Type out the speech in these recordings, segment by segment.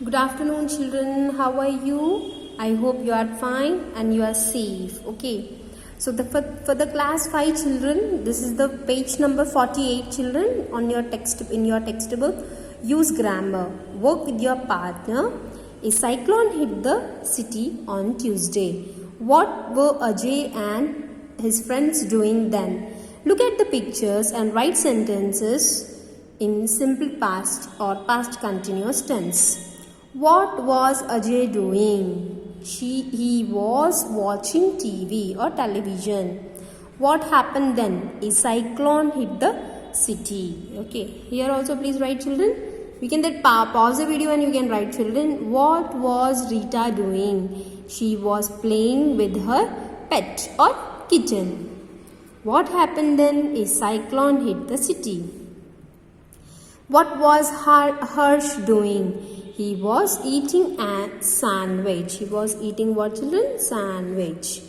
Good afternoon, children. How are you? I hope you are fine and you are safe. Okay. So for the class 5 children, this is the page number 48 children on your textbook. Use grammar. Work with your partner. A cyclone hit the city on Tuesday. What were Ajay and his friends doing then? Look at the pictures and write sentences in simple past or past continuous tense. What was Ajay doing? He was watching TV or television. What happened then? A cyclone hit the city. Okay. Here also please write children. We can then pause the video and you can write children. What was Rita doing? She was playing with her pet or kitten. What happened then? A cyclone hit the city. What was Harsh doing? He was eating a sandwich. He was eating what, children? Sandwich.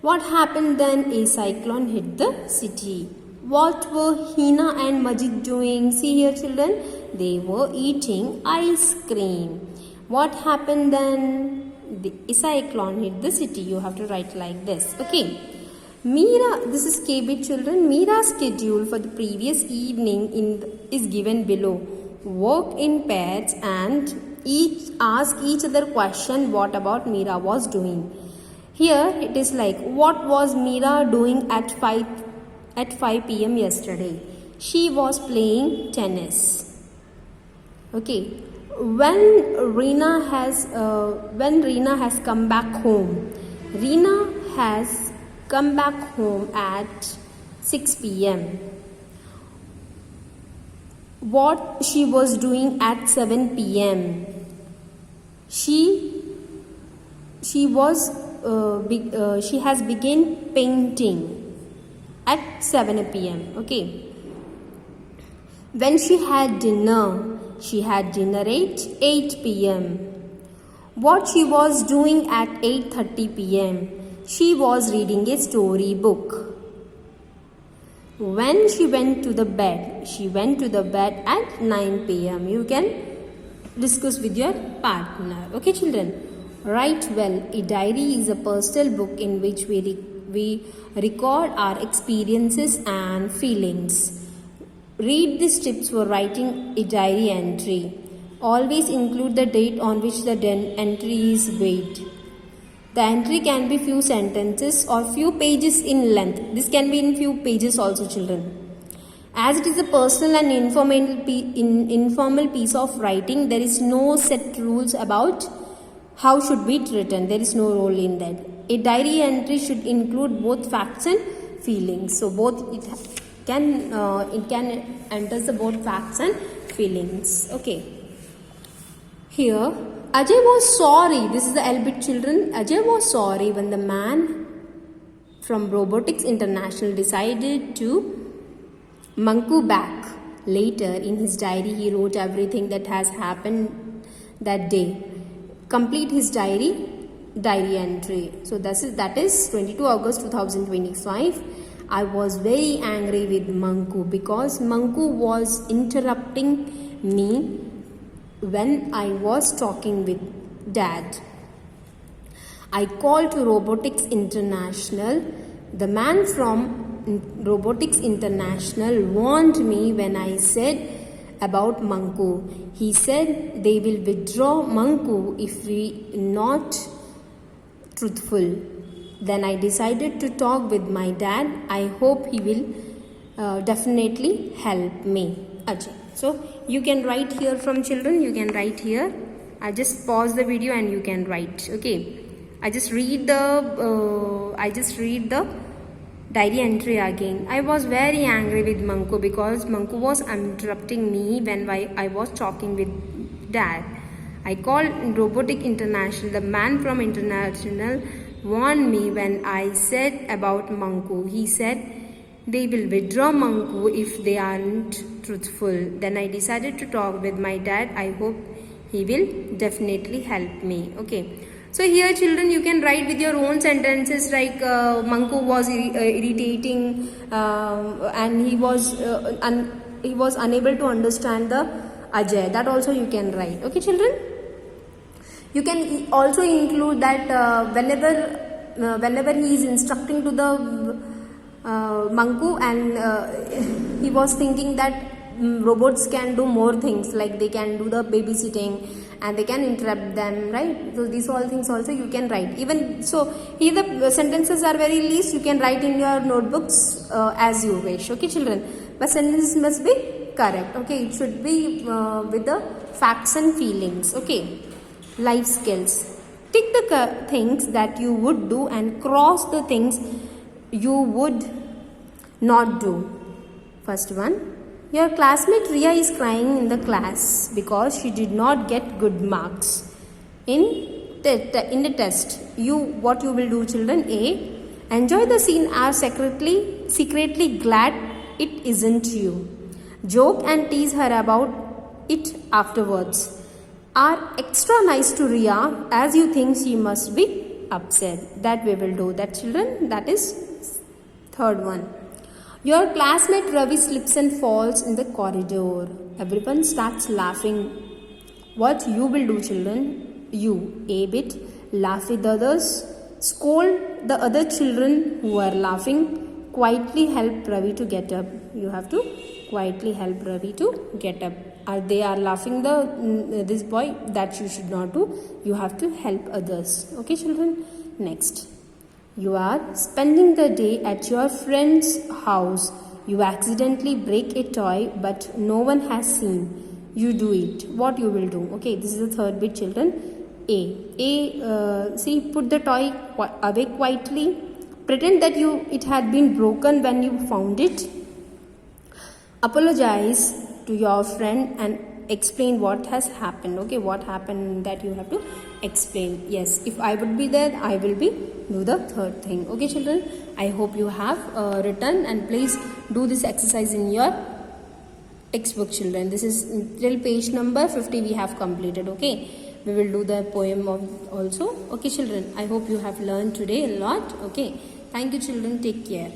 What happened then? A cyclone hit the city. What were Hina and Majid doing? See here, children. They were eating ice cream. What happened then? A cyclone hit the city. You have to write like this. Okay. Meera, this is KB children. Meera's schedule for the previous evening is given below. Work in pairs and ask each other question what about Meera was doing. Here it is like, what was Meera doing at 5 p.m. yesterday? She was playing tennis. Okay. When Reena has come back home, Reena has come back home at 6 p.m. What she was doing at 7 p.m. She has begun painting at 7 p.m. Okay. When she had dinner at 8 p.m. What she was doing at 8:30 p.m. She was reading a story book. When she went to the bed at 9 p.m. You can discuss with your partner. Okay, children? Write well. A diary is a personal book in which we record our experiences and feelings. Read these tips for writing a diary entry. Always include the date on which the entry is made. The entry can be few sentences or few pages in length. This can be in few pages also, children. As it is a personal and informal piece of writing, there is no set rules about how should be written. There is no rule in that. A diary entry should include both facts and feelings. So both it can enter the both facts and feelings. Okay. Here, Ajay was sorry. This is the L-bit, children. Ajay was sorry when the man from Robotics International decided to Manku back. Later in his diary, he wrote everything that has happened that day. Complete his diary entry. So that is 22 August 2025. I was very angry with Manku because Manku was interrupting me when I was talking with Dad. I called to Robotics International. The man from Robotics International warned me when I said about Manku. He said they will withdraw Manku if we not truthful. Then I decided to talk with my dad. I hope he will definitely help me. Ajay. So you can write here from children. You can write here. I just pause the video and you can write. Okay. I just read the diary entry again. I was very angry with Manku because Manku was interrupting me when I was talking with Dad. I called Robotic International. The man from International warned me when I said about Manku. He said they will withdraw Manku if they aren't truthful. Then I decided to talk with my dad. I hope he will definitely help me. Okay. So here, children, you can write with your own sentences like Manku was irritating and he was unable to understand the Ajay. That also you can write. Okay, children? You can also include that whenever he is instructing to the Manku, and he was thinking that robots can do more things, like they can do the babysitting and they can interrupt them, right? So these all things also you can write. Even so, here the sentences are very least, you can write in your notebooks as you wish. Okay, children, but sentences must be correct. Okay, it should be with the facts and feelings. Okay, life skills. Tick the things that you would do and cross the things you would not do. First one, your classmate Ria is crying in the class because she did not get good marks in the test. What you will do, children? A, enjoy the scene, are secretly glad it isn't you. Joke and tease her about it afterwards. Are extra nice to Ria as you think she must be upset. That we will do that, children. That is third one. Your classmate Ravi slips and falls in the corridor. Everyone starts laughing. What you will do, children? You, A bit, laugh with others, scold the other children who are laughing, quietly help Ravi to get up. You have to quietly help Ravi to get up. They are laughing this boy, that you should not do. You have to help others. Okay, children? Next. You are spending the day at your friend's house. You accidentally break a toy but no one has seen. You do it. What you will do? Okay, this is the third bit, children. See, put the toy away quietly. Pretend that it had been broken when you found it. Apologize to your friend and explain what has happened. Okay, what happened, that you have to explain. Yes, if I would be there, I will do the third thing. Okay, children, I hope you have written, and please do this exercise in your textbook, children. This is till page number 50 we have completed. Okay, we will do the poem also. Okay, children, I hope you have learned today a lot. Okay, thank you, children. Take care.